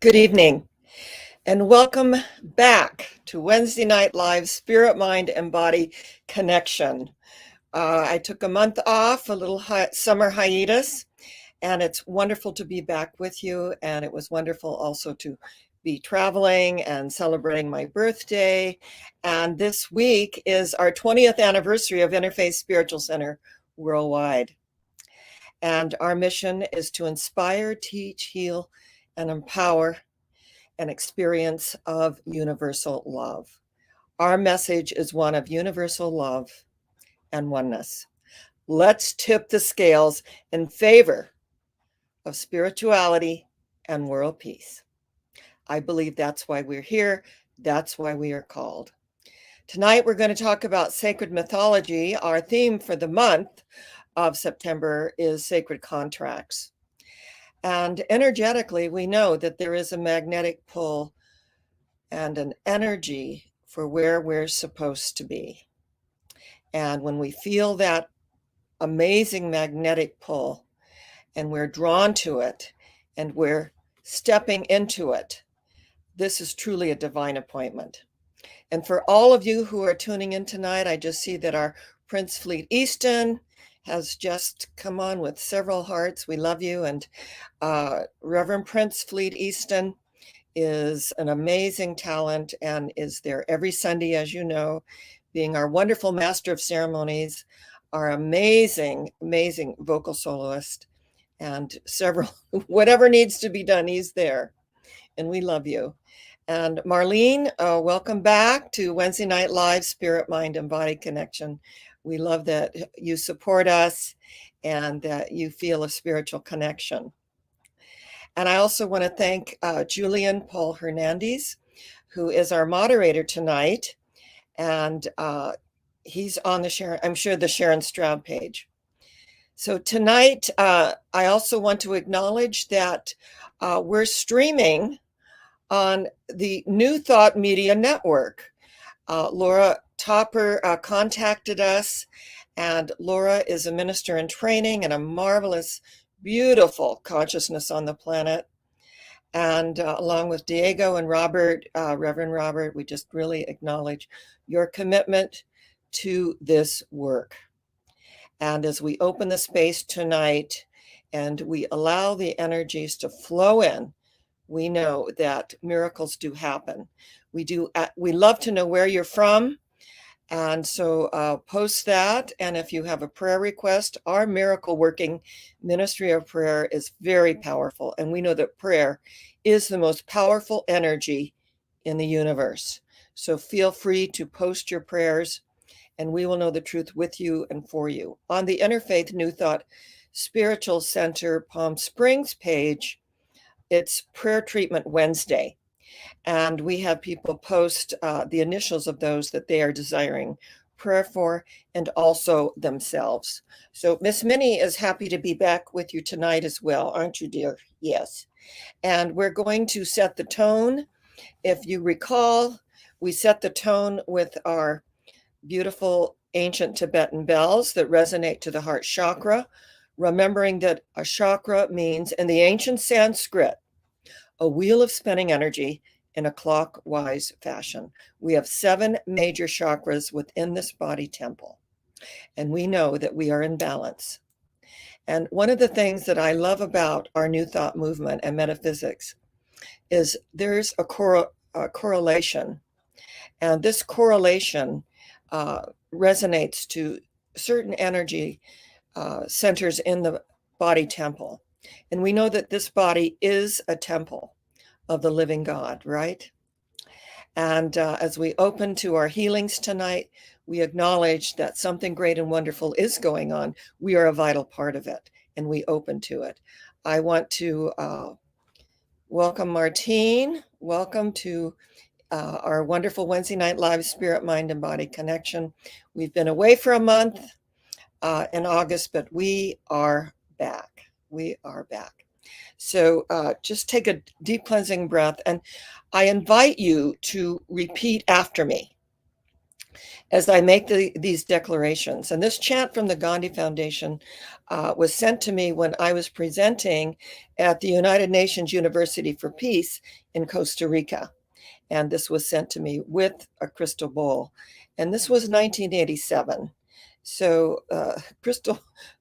Good evening, and welcome back to Wednesday Night Live Spirit, Mind, and Body Connection. I took a month off, a little summer hiatus, and it's wonderful to be back with you. And it was wonderful also to be traveling and celebrating my birthday. And this week is our 20th anniversary of Interfaith Spiritual Center worldwide. And our mission is to inspire, teach, heal, and empower an experience of universal love. Our message is one of universal love and oneness. Let's tip the scales in favor of spirituality and world peace. I believe that's why we're here. That's why we are called. Tonight, we're going to talk about sacred mythology. Our theme for the month of September is sacred contracts. And energetically, we know that there is a magnetic pull and an energy for where we're supposed to be. And when we feel that amazing magnetic pull and we're drawn to it and we're stepping into it, this is truly a divine appointment. And for all of you who are tuning in tonight, I just see that our Prince Fleet Easton has just come on with several hearts. We love you. And Reverend Prince Fleet Easton is an amazing talent and is there every Sunday, as you know, being our wonderful master of ceremonies, our amazing vocal soloist, and several, whatever needs to be done, he's there. And we love you. And Marlene, welcome back to Wednesday Night Live, Spirit, Mind, and Body Connection. We love that you support us and that you feel a spiritual connection. And I also want to thank Julian Paul Hernandez, who is our moderator tonight. And he's on the Sharon Stroud page. So tonight, I also want to acknowledge that we're streaming on the New Thought Media Network. Laura Topper contacted us, and Laura is a minister in training and a marvelous, beautiful consciousness on the planet. And along with Diego and Robert, Reverend Robert, we just really acknowledge your commitment to this work. And as we open the space tonight and we allow the energies to flow in, we know that miracles do happen. We love to know where you're from. And so post that. And if you have a prayer request, our miracle working ministry of prayer is very powerful. And we know that prayer is the most powerful energy in the universe. So feel free to post your prayers and we will know the truth with you and for you. On the Interfaith New Thought Spiritual Center Palm Springs page, it's Prayer Treatment Wednesday. And we have people post the initials of those that they are desiring prayer for and also themselves. So Miss Minnie is happy to be back with you tonight as well, aren't you, dear? Yes. And we're going to set the tone. If you recall, we set the tone with our beautiful ancient Tibetan bells that resonate to the heart chakra, remembering that a chakra means, in the ancient Sanskrit, a wheel of spinning energy in a clockwise fashion. We have 7 major chakras within this body temple, and we know that we are in balance. And one of the things that I love about our New Thought movement and metaphysics is there's a correlation, and this correlation resonates to certain energy centers in the body temple. And we know that this body is a temple of the living God, right? And as we open to our healings tonight, we acknowledge that something great and wonderful is going on. We are a vital part of it, and we open to it. I want to welcome Martine. Welcome to our wonderful Wednesday Night Live Spirit, Mind, and Body Connection. We've been away for a month in August, but we are back. We are back. So just take a deep cleansing breath, and I invite you to repeat after me. as I make these declarations. And this chant from the Gandhi Foundation was sent to me when I was presenting at the United Nations University for Peace in Costa Rica. And this was sent to me with a crystal bowl. And this was 1987. So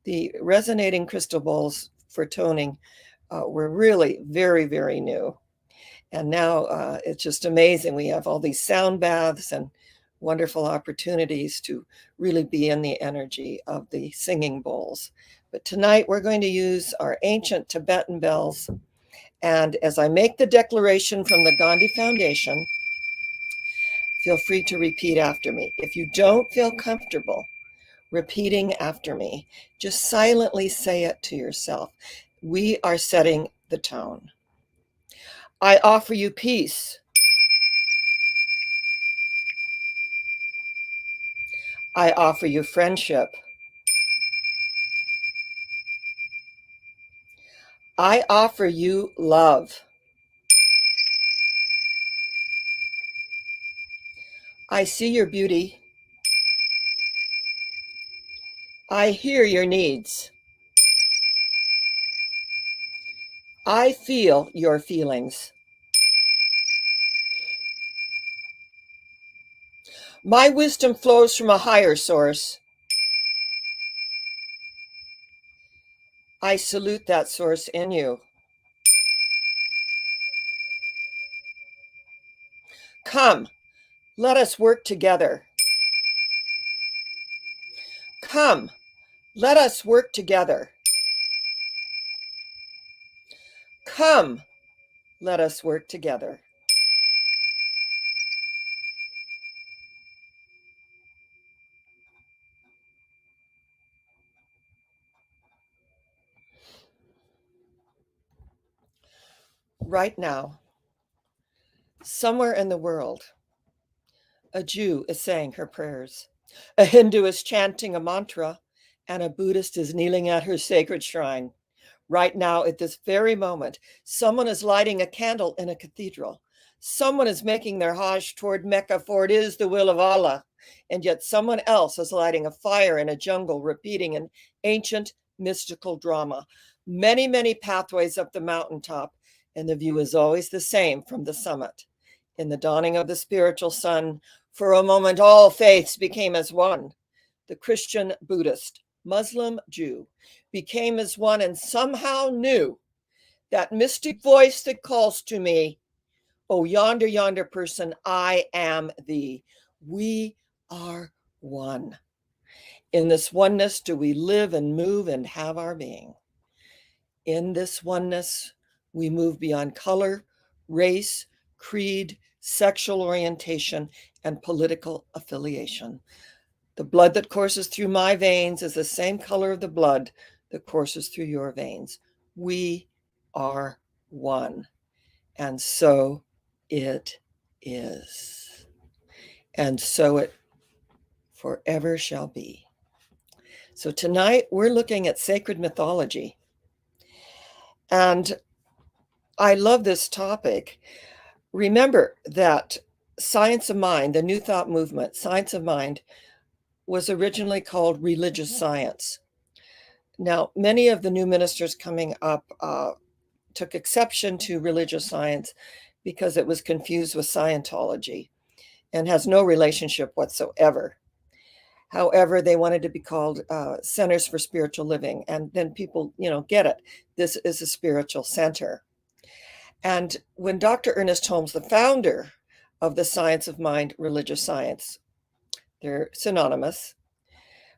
the resonating crystal bowls for toning were really very, very new. And now it's just amazing. We have all these sound baths and wonderful opportunities to really be in the energy of the singing bowls. But tonight we're going to use our ancient Tibetan bells. And as I make the declaration from the Gandhi Foundation, feel free to repeat after me. If you don't feel comfortable repeating after me, just silently say it to yourself. We are setting the tone. I offer you peace. I offer you friendship. I offer you love. I see your beauty. I hear your needs. I feel your feelings. My wisdom flows from a higher source. I salute that source in you. Come, let us work together. Come, let us work together. Come, let us work together. Right now, somewhere in the world, a Jew is saying her prayers, a Hindu is chanting a mantra, and a Buddhist is kneeling at her sacred shrine. Right now, at this very moment, someone is lighting a candle in a cathedral. Someone is making their hajj toward Mecca, for it is the will of Allah. And yet someone else is lighting a fire in a jungle, repeating an ancient mystical drama. Many, many pathways up the mountaintop, and the view is always the same from the summit. In the dawning of the spiritual sun, for a moment, all faiths became as one. The Christian, Buddhist, Muslim, Jew became as one and somehow knew that mystic voice that calls to me, oh, yonder, yonder person, I am thee. We are one. In this oneness do we live and move and have our being. In this oneness, we move beyond color, race, creed, sexual orientation, and political affiliation. The blood that courses through my veins is the same color of the blood that courses through your veins. We are one. And so it is. And so it forever shall be. So tonight we're looking at sacred mythology. And I love this topic. Remember that science of mind, the New Thought movement, science of mind, was originally called religious science. Now, many of the new ministers coming up took exception to religious science because it was confused with Scientology and has no relationship whatsoever. However, they wanted to be called Centers for Spiritual Living. And then people, get it. This is a spiritual center. And when Dr. Ernest Holmes, the founder of the Science of Mind religious science, they're synonymous,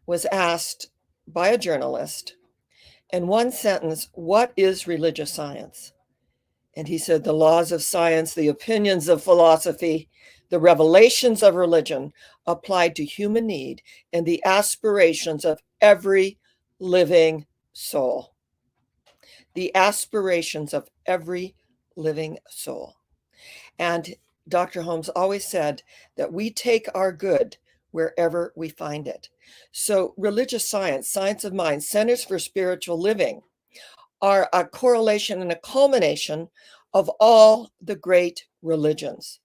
was asked by a journalist in one sentence, what is religious science? And he said, the laws of science, the opinions of philosophy, the revelations of religion applied to human need and the aspirations of every living soul. The aspirations of every living soul. And Dr. Holmes always said that we take our good wherever we find it. So religious science, science of mind, centers for spiritual living are a correlation and a culmination of all the great religions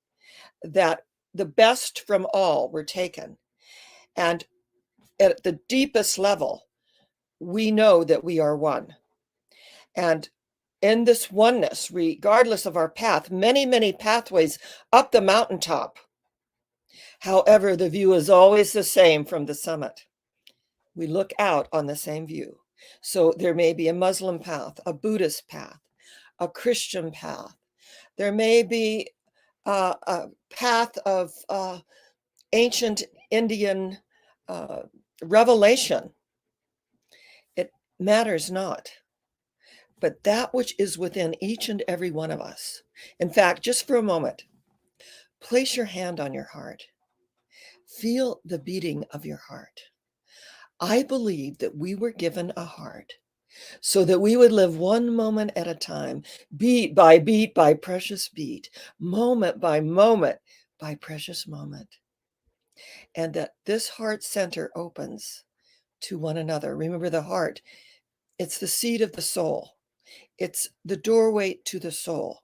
that the best from all were taken. And at the deepest level, we know that we are one. And in this oneness, regardless of our path, many, many pathways up the mountaintop. However, the view is always the same from the summit. We look out on the same view. So there may be a Muslim path, a Buddhist path, a Christian path. There may be a path of ancient Indian revelation. It matters not. But that which is within each and every one of us. In fact, just for a moment, place your hand on your heart. Feel the beating of your heart. I believe that we were given a heart so that we would live one moment at a time, beat, by precious beat, moment by moment, by precious moment. And that this heart center opens to one another. Remember, the heart, it's the seat of the soul. It's the doorway to the soul.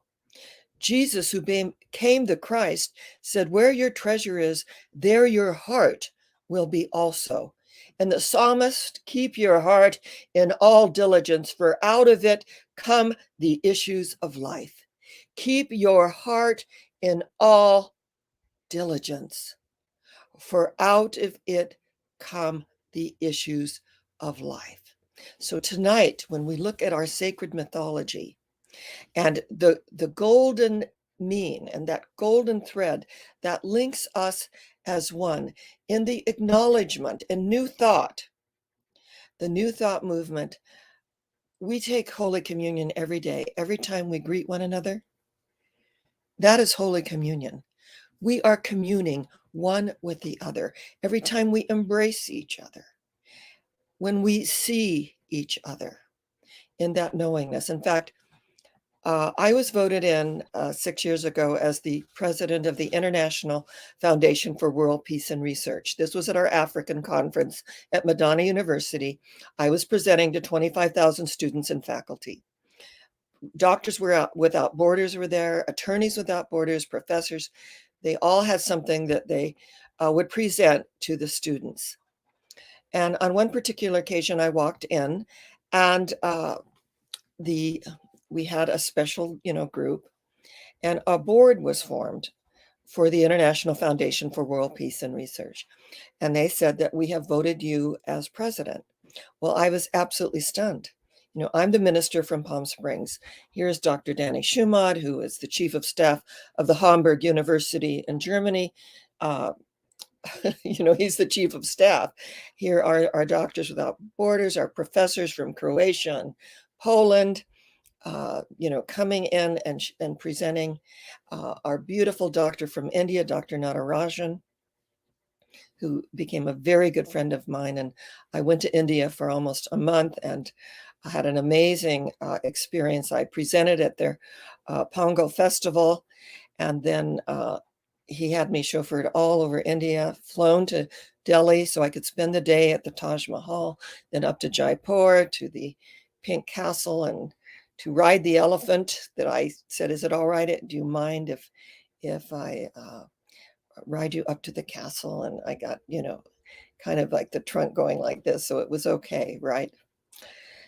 Jesus, who became the Christ, said, where your treasure is, there your heart will be also. And the psalmist, keep your heart in all diligence, for out of it come the issues of life. Keep your heart in all diligence, for out of it come the issues of life. So tonight, when we look at our sacred mythology and the golden mean and that golden thread that links us as one in the acknowledgement and new thought, the new thought movement, we take Holy Communion every day, every time we greet one another. That is Holy Communion. We are communing one with the other every time we embrace each other, when we see each other in that knowingness. In fact, I was voted in 6 years ago as the president of the International Foundation for World Peace and Research. This was at our African conference at Madonna University. I was presenting to 25,000 students and faculty. Doctors Without Borders were there, Attorneys Without Borders, professors. They all had something that they would present to the students. And on one particular occasion, I walked in and we had a special, group, and a board was formed for the International Foundation for World Peace and Research. And they said that we have voted you as president. Well, I was absolutely stunned. I'm the minister from Palm Springs. Here's Dr. Danny Schumad, who is the chief of staff of the Hamburg University in Germany. He's the chief of staff. Here are our Doctors Without Borders, our professors from Croatia and Poland, coming in and presenting. Our beautiful doctor from India, Dr. Natarajan, who became a very good friend of mine. And I went to India for almost a month and I had an amazing experience. I presented at their Pongal festival, and then he had me chauffeured all over India, flown to Delhi so I could spend the day at the Taj Mahal, then up to Jaipur to the Pink Castle and to ride the elephant that I said, is it all right? Do you mind if I ride you up to the castle? And I got, kind of like the trunk going like this. So it was okay, right?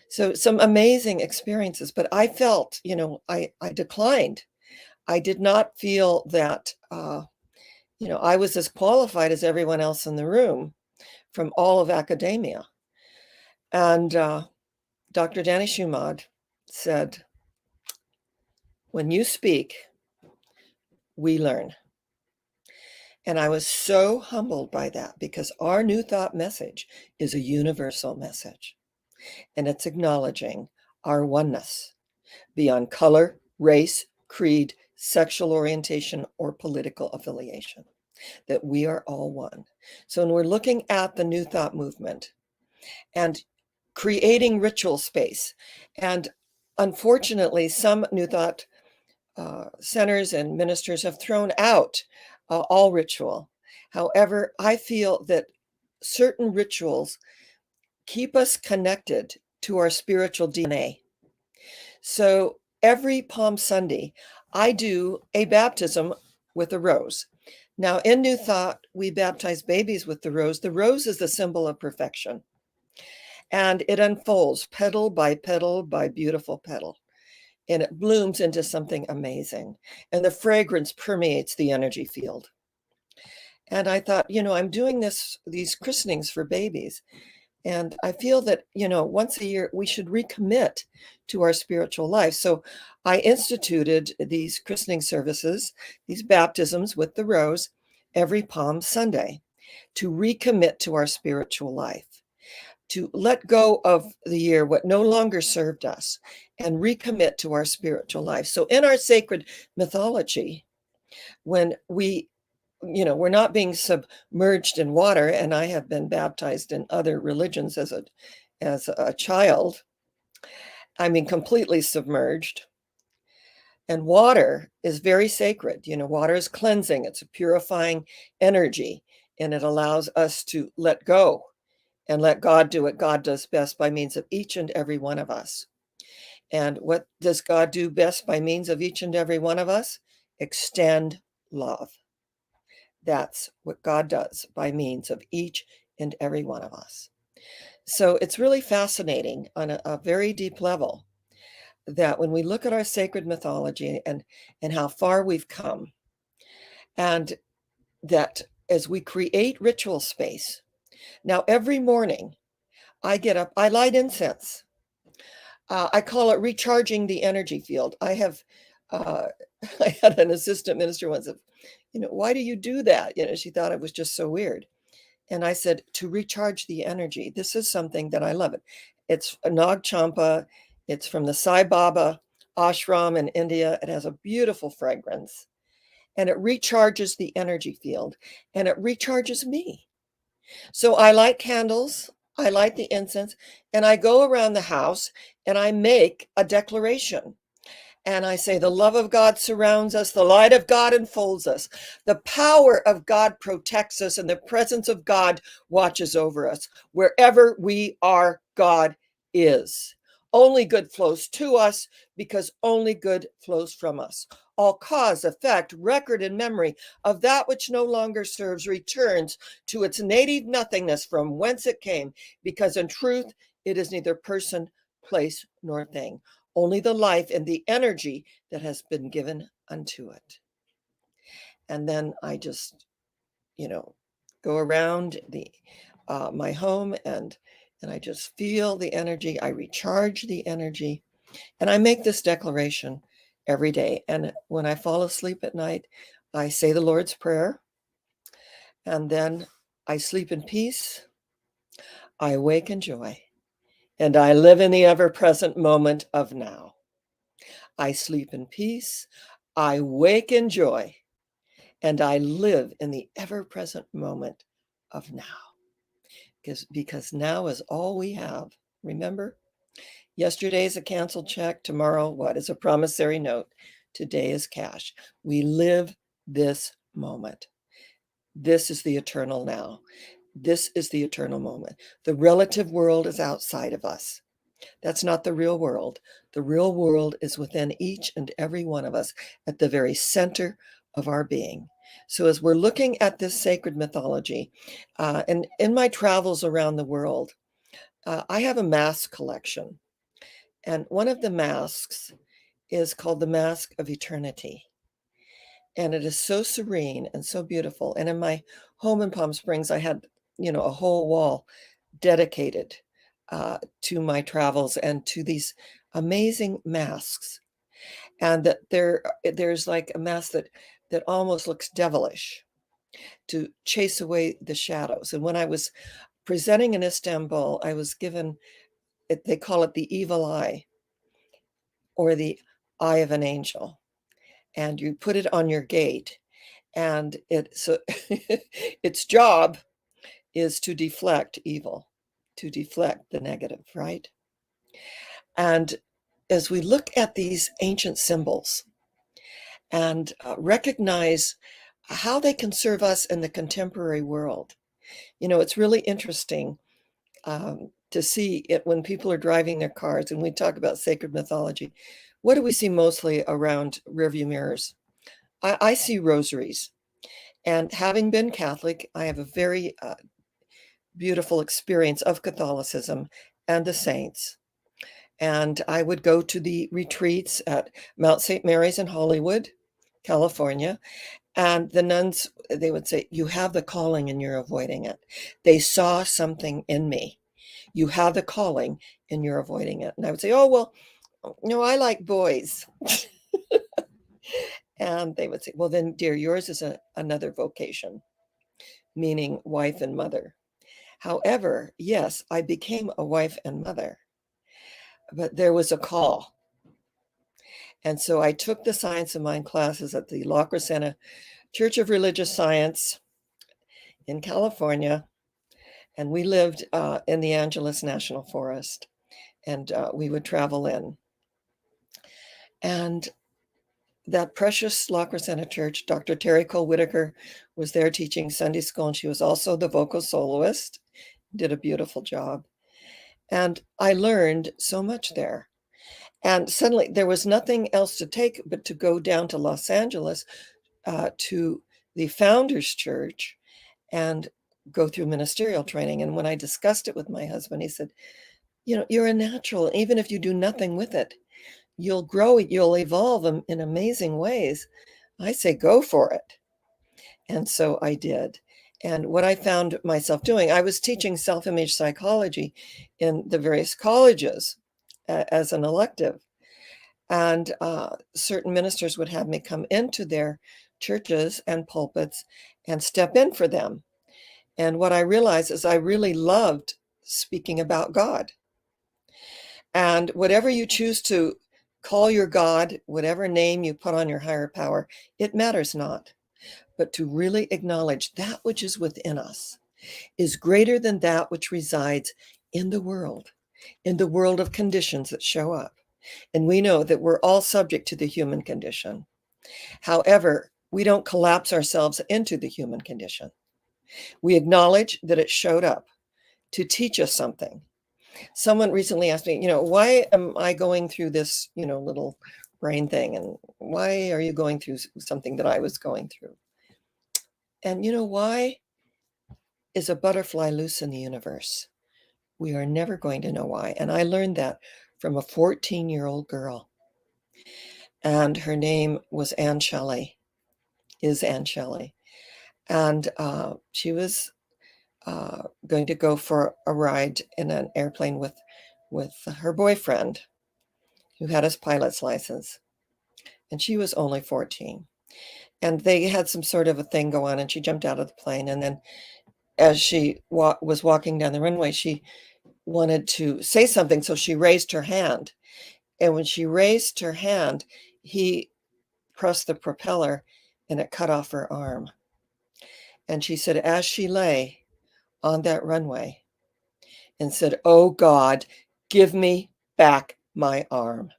So some amazing experiences, but I felt, I declined. I did not feel that, I was as qualified as everyone else in the room from all of academia. And Dr. Danny Schumad said, when you speak, we learn. And I was so humbled by that because our New Thought message is a universal message. And it's acknowledging our oneness beyond color, race, creed, sexual orientation, or political affiliation, that we are all one. So when we're looking at the New Thought movement and creating ritual space, and unfortunately, some New Thought centers and ministers have thrown out all ritual. However, I feel that certain rituals keep us connected to our spiritual DNA. So every Palm Sunday, I do a baptism with a rose. Now, in New Thought, we baptize babies with the rose. The rose is the symbol of perfection, and it unfolds petal by beautiful petal, and it blooms into something amazing, and the fragrance permeates the energy field. And I thought, I'm doing these christenings for babies, and I feel that, once a year we should recommit to our spiritual life. So I instituted these christening services, these baptisms with the rose, every Palm Sunday, to recommit to our spiritual life, to let go of the year, what no longer served us, and recommit to our spiritual life. So in our sacred mythology, when we're not being submerged in water, and I have been baptized in other religions as a child, I mean, completely submerged. And water is very sacred. Water is cleansing, it's a purifying energy, and it allows us to let go and let God do what God does best by means of each and every one of us. And what does God do best by means of each and every one of us? Extend love. That's what God does by means of each and every one of us. So it's really fascinating on a very deep level that when we look at our sacred mythology and how far we've come, and that as we create ritual space, now every morning I get up, I light incense. I call it recharging the energy field. I have, I had an assistant minister once, why do you do that? She thought it was just so weird. And I said, to recharge the energy. This is something that I love. It's a Nag Champa. It's from the Sai Baba ashram in India. It has a beautiful fragrance, and it recharges the energy field, and it recharges me. So I light candles, I light the incense, and I go around the house and I make a declaration. And I say, the love of God surrounds us, the light of God enfolds us, the power of God protects us, and the presence of God watches over us. Wherever we are, God is. Only good flows to us because only good flows from us. All cause, effect, record, and memory of that which no longer serves returns to its native nothingness from whence it came, because in truth it is neither person, place, nor thing, only the life and the energy that has been given unto it. And then I just, go around my home, and I just feel the energy. I recharge the energy, and I make this declaration every day. And when I fall asleep at night, I say the Lord's Prayer, and then I sleep in peace. I awake in joy, and I live in the ever-present moment of now. I sleep in peace, I wake in joy, and I live in the ever-present moment of now. Because now is all we have. Remember, yesterday is a canceled check. Tomorrow, what is a promissory note? Today is cash. We live this moment. This is the eternal now. This is the eternal moment. The relative world is outside of us. That's not the real world. The real world is within each and every one of us at the very center of our being. So as we're looking at this sacred mythology, and in my travels around the world, I have a mask collection. And one of the masks is called the Mask of Eternity. And it is so serene and so beautiful. And in my home in Palm Springs, I had, a whole wall dedicated to my travels and to these amazing masks. And that there's like a mask that almost looks devilish to chase away the shadows. And when I was presenting in Istanbul, I was given, they call it the evil eye, or the eye of an angel. And you put it on your gate, and its job is to deflect evil, to deflect the negative, right? And as we look at these ancient symbols and recognize how they can serve us in the contemporary world, it's really interesting to see it when people are driving their cars and we talk about sacred mythology. What do we see mostly around rearview mirrors? I see rosaries. And having been Catholic, I have a very beautiful experience of Catholicism and the saints. And I would go to the retreats at Mount St. Mary's in Hollywood, California. And the nuns, they would say, "You have the calling and you're avoiding it." They saw something in me. "You have the calling and you're avoiding it." And I would say, "Oh, well, no, I like boys." And they would say, "Well, then, dear, yours is another vocation," meaning wife and mother. However, yes, I became a wife and mother, but there was a call. And so I took the Science of Mind classes at the La Crescenta Church of Religious Science in California. And we lived in the Angeles National Forest, and we would travel in. And that precious La Crescenta church, Dr. Terry Cole Whitaker was there teaching Sunday school, and she was also the vocal soloist, did a beautiful job. And I learned so much there. And suddenly there was nothing else to take but to go down to Los Angeles to the Founders Church and go through ministerial training. And when I discussed it with my husband, he said, "You're a natural. Even if you do nothing with it, you'll grow, you'll evolve in amazing ways." I say, "Go for it." And so I did. And what I found myself doing, I was teaching self-image psychology in the various colleges as an elective. And certain ministers would have me come into their churches and pulpits and step in for them. And what I realized is I really loved speaking about God. And whatever you choose to call your God, whatever name you put on your higher power, it matters not. But to really acknowledge that which is within us is greater than that which resides in the world of conditions that show up. And we know that we're all subject to the human condition. However, we don't collapse ourselves into the human condition. We acknowledge that it showed up to teach us something. Someone recently asked me, "Why am I going through this, little brain thing? And why are you going through something that I was going through?" And why is a butterfly loose in the universe? We are never going to know why. And I learned that from a 14-year-old girl. And her name was Anne Shelley, is Anne Shelley. And she was going to go for a ride in an airplane with her boyfriend, who had his pilot's license. And she was only 14. And they had some sort of a thing go on, and she jumped out of the plane. And then as she was walking down the runway, she wanted to say something, so she raised her hand. And when she raised her hand, he pressed the propeller, and it cut off her arm. And she said, as she lay on that runway and said, "Oh God, give me back my arm."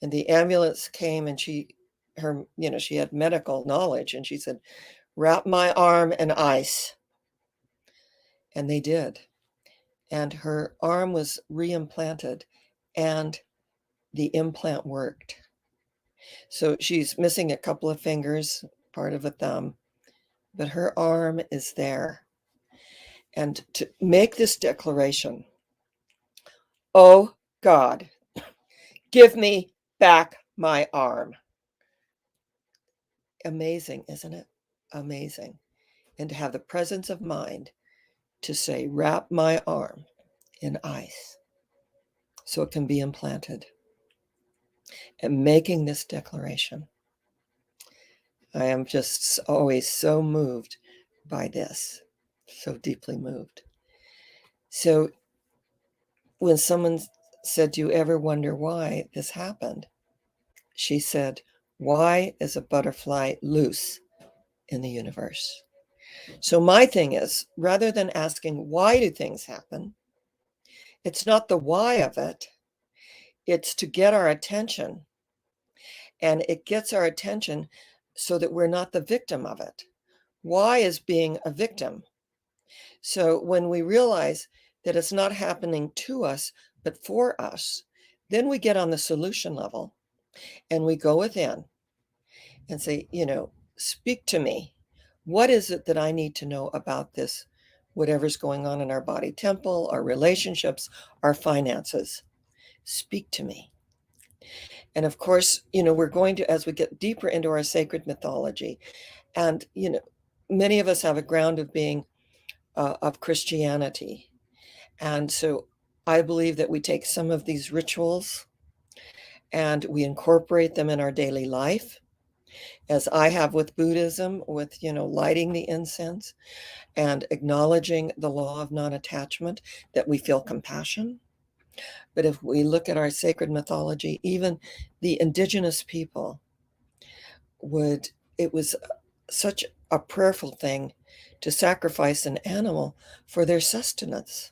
And the ambulance came, and she had medical knowledge, and she said, "Wrap my arm in ice." And they did. And her arm was reimplanted, and the implant worked. So she's missing a couple of fingers, part of a thumb, but her arm is there. And to make this declaration, "Oh God, give me back my arm." Amazing, isn't it? Amazing. And to have the presence of mind to say, "Wrap my arm in ice so it can be implanted." And making this declaration, I am just always so moved by this, so deeply moved. So when someone said, "Do you ever wonder why this happened?" She said, "Why is a butterfly loose in the universe?" So my thing is, rather than asking, why do things happen? It's not the why of it. It's to get our attention. And it gets our attention so that we're not the victim of it. Why is being a victim? So when we realize that it's not happening to us, but for us, then we get on the solution level and we go within and say, "Speak to me. What is it that I need to know about this, whatever's going on in our body temple, our relationships, our finances? Speak to me. And of course, we're going to, as we get deeper into our sacred mythology, and, many of us have a ground of being of Christianity. And so I believe that we take some of these rituals and we incorporate them in our daily life, as I have with Buddhism, with, lighting the incense and acknowledging the law of non-attachment, that we feel compassion. But if we look at our sacred mythology, even the indigenous people it was such a prayerful thing to sacrifice an animal for their sustenance.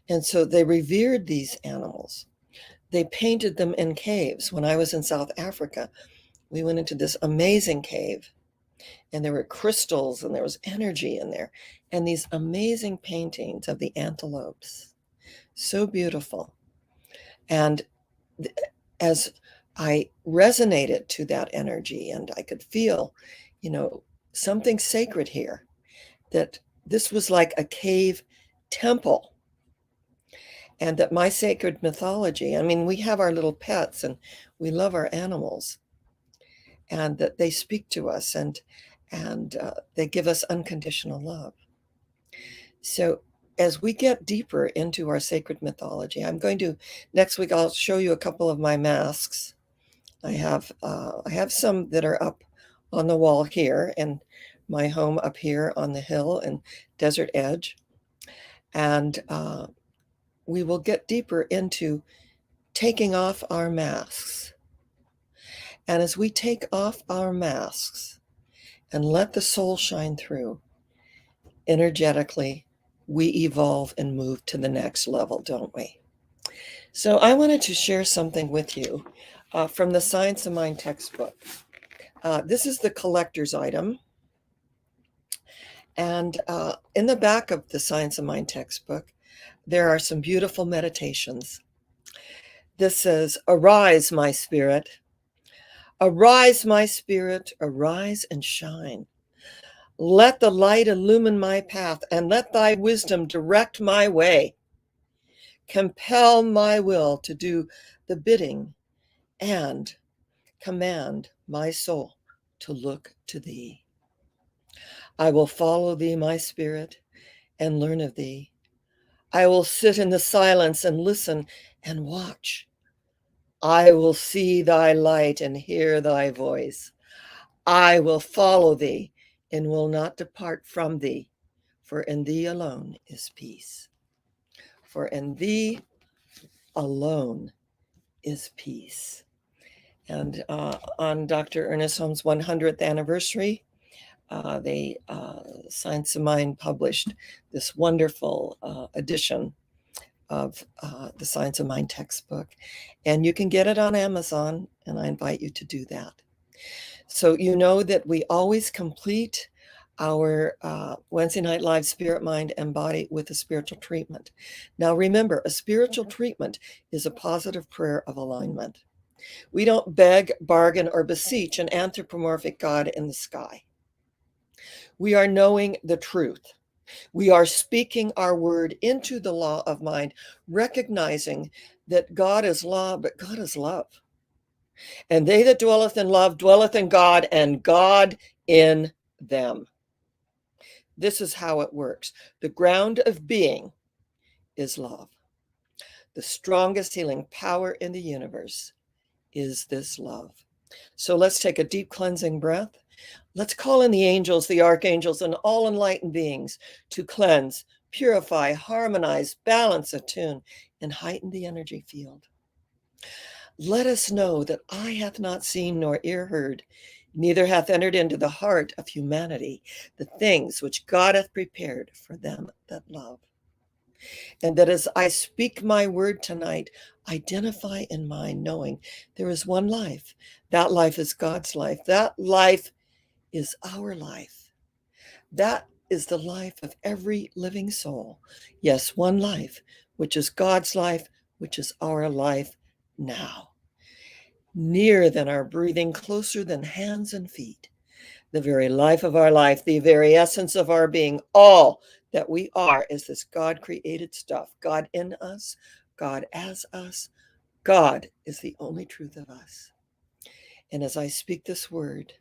And so they revered these animals. They painted them in caves. When I was in South Africa, we went into this amazing cave, and there were crystals and there was energy in there, and these amazing paintings of the antelopes. So beautiful. And as I resonated to that energy, and I could feel, something sacred here, that this was like a cave temple, and that my sacred mythology, I mean, we have our little pets and we love our animals, and that they speak to us, and they give us unconditional love. So as we get deeper into our sacred mythology, next week I'll show you a couple of my masks. I have some that are up on the wall here in my home up here on the hill in Desert Edge. And we will get deeper into taking off our masks. And as we take off our masks and let the soul shine through, energetically, we evolve and move to the next level, don't we? So I wanted to share something with you from the Science of Mind textbook. This is the collector's item. And in the back of the Science of Mind textbook, there are some beautiful meditations. This says, "Arise, my spirit. Arise, my spirit, arise and shine. Let the light illumine my path, and let thy wisdom direct my way. Compel my will to do the bidding, and command my soul to look to thee. I will follow thee, my spirit, and learn of thee. I will sit in the silence and listen and watch. I will see thy light and hear thy voice. I will follow thee and will not depart from thee, for in thee alone is peace. For in thee alone is peace." And on Dr. Ernest Holmes' 100th anniversary, Science of Mind published this wonderful edition of the Science of Mind textbook. And you can get it on Amazon, and I invite you to do that. So you know that we always complete our Wednesday Night Live Spirit, Mind, and Body with a spiritual treatment. Now remember, a spiritual treatment is a positive prayer of alignment. We don't beg, bargain, or beseech an anthropomorphic God in the sky. We are knowing the truth. We are speaking our word into the law of mind, recognizing that God is law, but God is love. And they that dwelleth in love dwelleth in God, and God in them. This is how it works. The ground of being is love. The strongest healing power in the universe is this love. So let's take a deep cleansing breath. Let's call in the angels, the archangels, and all enlightened beings to cleanse, purify, harmonize, balance, attune, and heighten the energy field. Let us know that eye hath not seen nor ear heard, neither hath entered into the heart of humanity the things which God hath prepared for them that love. And that as I speak my word tonight, identify in mind, knowing there is one life. That life is God's life. That life is our life. That is the life of every living soul. Yes, one life, which is God's life, which is our life now. Nearer than our breathing, closer than hands and feet. The very life of our life, the very essence of our being, all that we are is this God-created stuff. God in us, God as us. God is the only truth of us. And as I speak this word,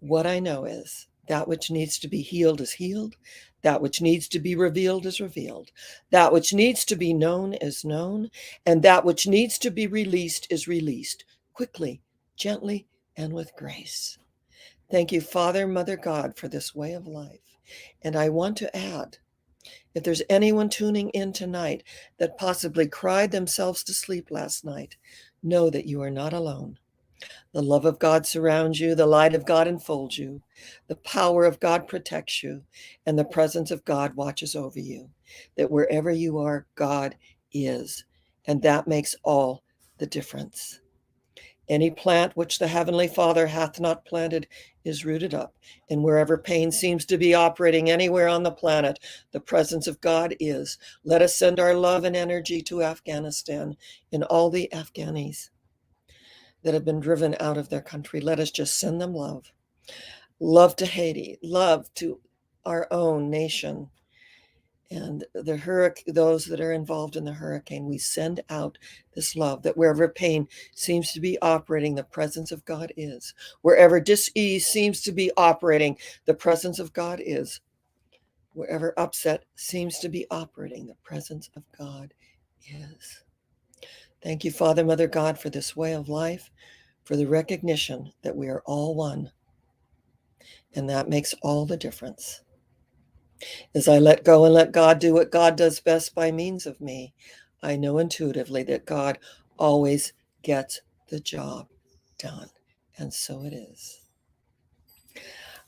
what I know is that which needs to be healed is healed. That which needs to be revealed is revealed. That which needs to be known is known. And that which needs to be released is released quickly, gently, and with grace. Thank you, Father, Mother, God, for this way of life. And I want to add, if there's anyone tuning in tonight that possibly cried themselves to sleep last night, know that you are not alone. The love of God surrounds you, the light of God enfolds you, the power of God protects you, and the presence of God watches over you. That wherever you are, God is, and that makes all the difference. Any plant which the Heavenly Father hath not planted is rooted up, and wherever pain seems to be operating anywhere on the planet, the presence of God is. Let us send our love and energy to Afghanistan and all the Afghanis that have been driven out of their country. Let us just send them love. Love to Haiti, love to our own nation, and those that are involved in the hurricane. We send out this love, that wherever pain seems to be operating, the presence of God is. Wherever dis-ease seems to be operating, the presence of God is. Wherever upset seems to be operating, the presence of God is. Thank you, Father, Mother, God, for this way of life, for the recognition that we are all one. And that makes all the difference. As I let go and let God do what God does best by means of me, I know intuitively that God always gets the job done. And so it is.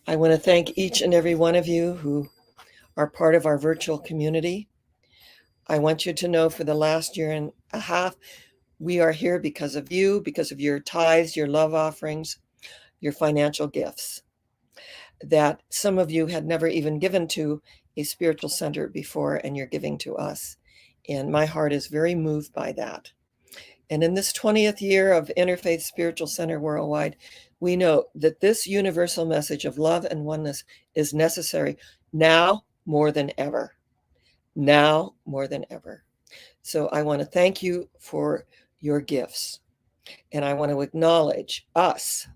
I want to thank each and every one of you who are part of our virtual community. I want you to know for the last year and a half, we are here because of you, because of your tithes, your love offerings, your financial gifts, that some of you had never even given to a spiritual center before, and you're giving to us. And my heart is very moved by that. And in this 20th year of Interfaith Spiritual Center Worldwide, we know that this universal message of love and oneness is necessary now more than ever. Now more than ever. So I want to thank you for your gifts. And I want to acknowledge us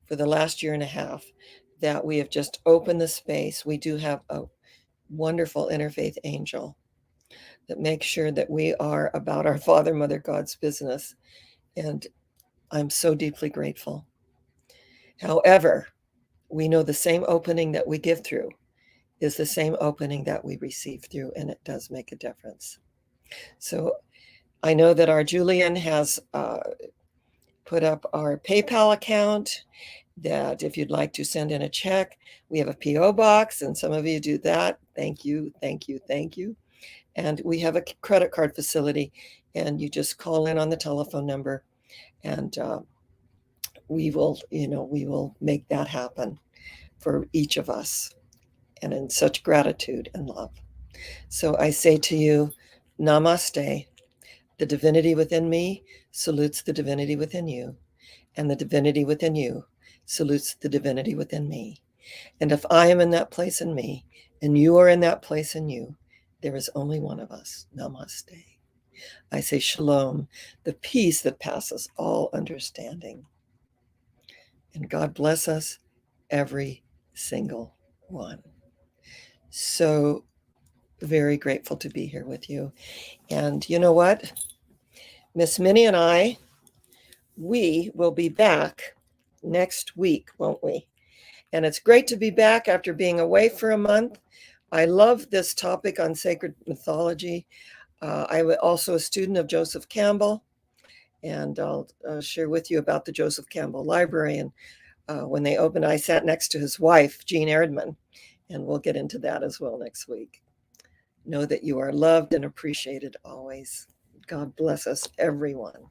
for the last year and a half that we have just opened the space. We do have a wonderful interfaith angel that makes sure that we are about our Father, Mother, God's business. And I'm so deeply grateful. However, we know the same opening that we give through is the same opening that we receive through, and it does make a difference. So I know that our Julian has put up our PayPal account, that if you'd like to send in a check, we have a P.O. box, and some of you do that. Thank you, thank you, thank you. And we have a credit card facility, and you just call in on the telephone number, and we will make that happen for each of us, and in such gratitude and love. So I say to you, namaste. The divinity within me salutes the divinity within you, and the divinity within you salutes the divinity within me. And if I am in that place in me, and you are in that place in you, there is only one of us. Namaste. I say shalom, the peace that passes all understanding. And God bless us, every single one. So very grateful to be here with you. And you know what? Miss Minnie and I, we will be back next week, won't we? And it's great to be back after being away for a month. I love this topic on sacred mythology. I was also a student of Joseph Campbell, and I'll share with you about the Joseph Campbell Library. And when they opened, I sat next to his wife, Jean Erdman, and we'll get into that as well next week. Know that you are loved and appreciated always. God bless us, everyone.